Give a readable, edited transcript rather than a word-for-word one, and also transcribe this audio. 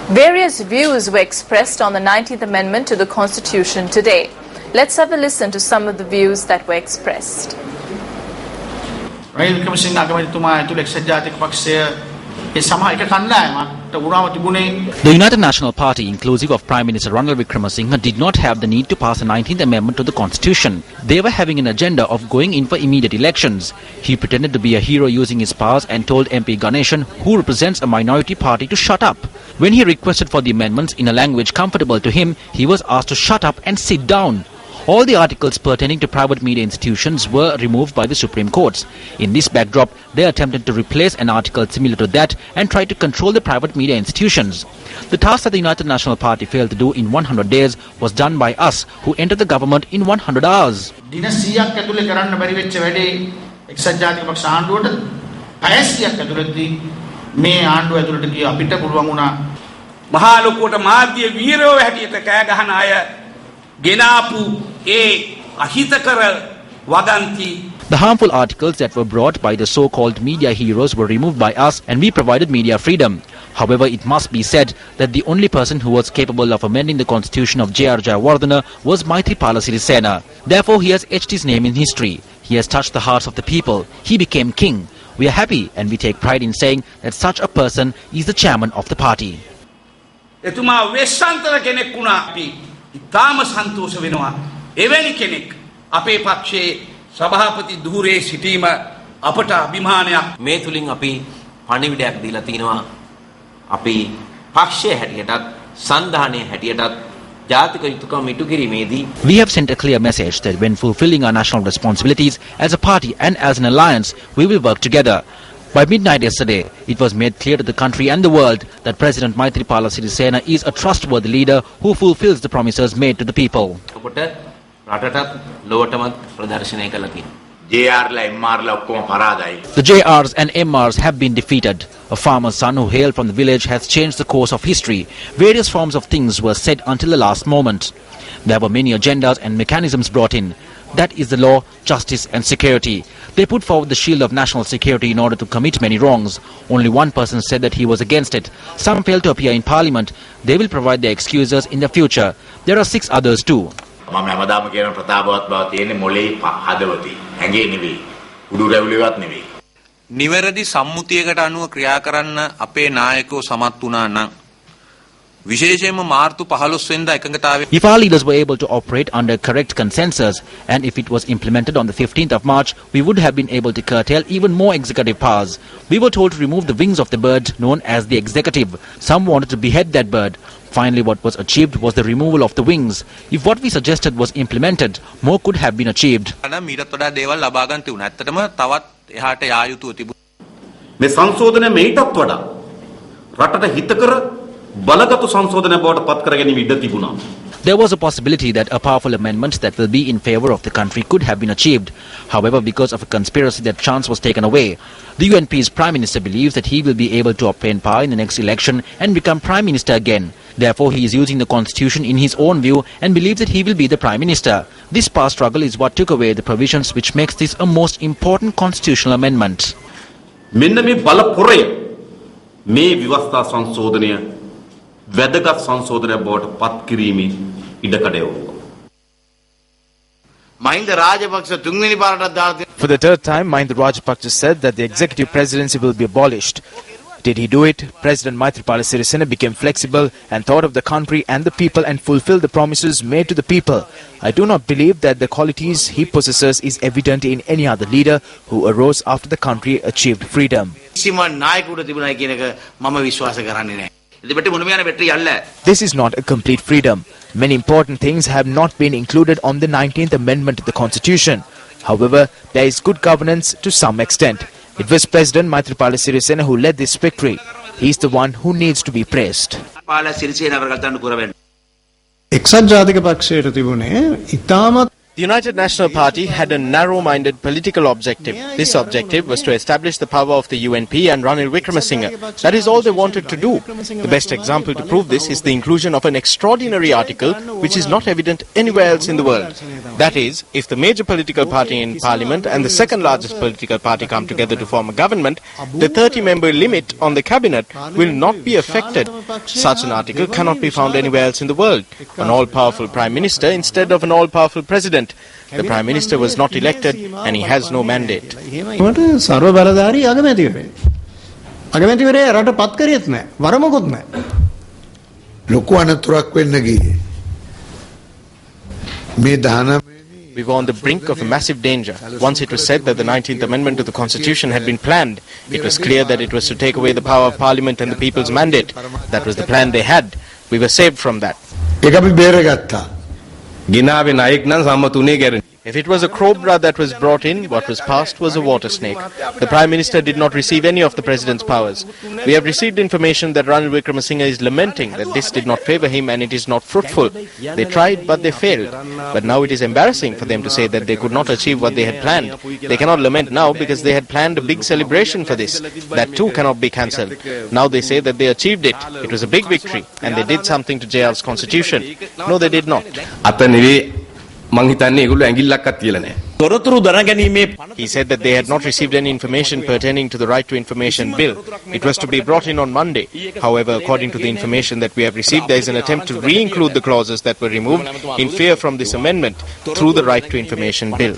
Various views were expressed on the 19th Amendment to the Constitution today. Let's have a listen to some of the views that were expressed. The United National Party, inclusive of Prime Minister Ranil Wickremesinghe, did not have the need to pass a 19th Amendment to the Constitution. They were having an agenda of going in for immediate elections. He pretended to be a hero using his powers and told MP Ganeshan, who represents a minority party, to shut up. When he requested for the amendments in a language comfortable to him, he was asked to shut up and sit down. All the articles pertaining to private media institutions were removed by the Supreme Courts. In this backdrop, they attempted to replace an article similar to that and tried to control the private media institutions. The task that the United National Party failed to do in 100 days was done by us, who entered the government in 100 hours. The harmful articles that were brought by the so-called media heroes were removed by us, and we provided media freedom. However, it must be said that the only person who was capable of amending the constitution of J.R. Jayawardena was Maithripala Sirisena. Therefore, he has etched his name in history. He has touched the hearts of the people. He became king. We are happy and we take pride in saying that such a person is the chairman of the party. ඉතාම සන්තෝෂ වෙනවා එවැනි කෙනෙක් අපේ පක්ෂයේ සභාපති ධූරයේ සිටීම අපට අභිමානයක් මේ තුලින් අපි පණිවිඩයක් දීලා තිනවා අපි පක්ෂයේ හැටියටත් සංධානයේ හැටියටත් ජාතික යුතුකම් ඉටු කිරීමේදී We have sent a clear message that when fulfilling our national responsibilities as a party and as an alliance, we will work together. By midnight yesterday, it was made clear to the country and the world that President Maithripala Sirisena is a trustworthy leader who fulfills the promises made to the people. The JRs and MRs have been defeated. A farmer's son who hailed from the village has changed the course of history. Various forms of things were said until the last moment. There were many agendas and mechanisms brought in. That is the law, justice and security. They put forward the shield of national security in order to commit many wrongs. Only one person said that he was against it. Some failed to appear in parliament. They will provide their excuses in the future. There are 6 others too. නිවැරදි සම්මුතියකට අනුව ක්‍රියා කරන්න අපේ නායකයෝ සමත් වුණා නම් විශේෂයෙන්ම මාර්තු 15 වෙනිදා එකඟතාවය If our leaders were able to operate under correct consensus, and if it was implemented on the 15th of March, we would have been able to curtail even more executive powers. We were told to remove the wings of the bird known as the executive. Some wanted to behead that bird. Finally, what was achieved was the removal of the wings. If what we suggested was implemented, more could have been achieved. මීටත් වඩා දේවල් ලබා ගන්න තිබුණා. ඇත්තටම තවත් එහාට යා යුතුව තිබුණා. මේ සංශෝධනය මේටත් වඩා රටට හිතකර බලගත් සංශෝධනය බවට පත් කර ගැනීම ඉඩ තිබුණා. There was a possibility that a powerful amendment that will be in favor of the country could have been achieved. However, because of a conspiracy, that chance was taken away. The UNP's Prime Minister believes that he will be able to obtain power in the next election and become Prime Minister again. Therefore, he is using the Constitution in his own view and believes that he will be the Prime Minister. This power struggle is what took away the provisions which makes this a most important constitutional amendment. මෙන්න මේ බලපොරය මේ ව්‍යවස්ථා සංශෝධනය වැදගත් සංශෝධනයක් බවට පත් කිරීමේ ඉඩකඩ යවුවා. මහින්ද රාජපක්ෂ තුන්වෙනි පාරටත් දාලා For the third time, Mahinda Rajapaksa said that the executive presidency will be abolished. Did he do it? President Maithripala Sirisena became flexible and thought of the country and the people and fulfilled the promises made to the people. I do not believe that the qualities he possesses is evident in any other leader who arose after the country achieved freedom. This is not a complete freedom. Many important things have not been included on the 19th Amendment to the Constitution. However, there is good governance to some extent. It was President Maithripala Sirisena who led this victory. He is the one who needs to be praised. එක්සත් ජාතික පක්ෂයට තිබුණේ ඉතාමත් The United National Party had a narrow-minded political objective. This objective was to establish the power of the UNP and Ranil Wickremesinghe. That is all they wanted to do. The best example to prove this is the inclusion of an extraordinary article which is not evident anywhere else in the world. That is, if the major political party in parliament and the second largest political party come together to form a government, the 30-member limit on the cabinet will not be affected. Such an article cannot be found anywhere else in the world. An all-powerful prime minister instead of an all-powerful president. The prime minister was not elected and he has no mandate. We were on the brink of a massive danger. Once it was said that the 19th Amendment to the Constitution had been planned, it was clear that it was to take away the power of Parliament and the people's mandate. That was the plan they had. We were saved from that. If it was a cobra that was brought in, what was passed was a water snake. The Prime Minister did not receive any of the President's powers. We have received information that Ranil Wickremesinghe is lamenting that this did not favour him and it is not fruitful. They tried but they failed. But now it is embarrassing for them to say that they could not achieve what they had planned. They cannot lament now because they had planned a big celebration for this. That too cannot be cancelled. Now they say that they achieved it. It was a big victory and they did something to JR's constitution. No, they did not. He said that they had not received any information pertaining to the Right to Information Bill. It was to be brought in on Monday. However, according to the information that we have received, there is an attempt to re-include the clauses that were removed in fear from this amendment through the Right to Information Bill.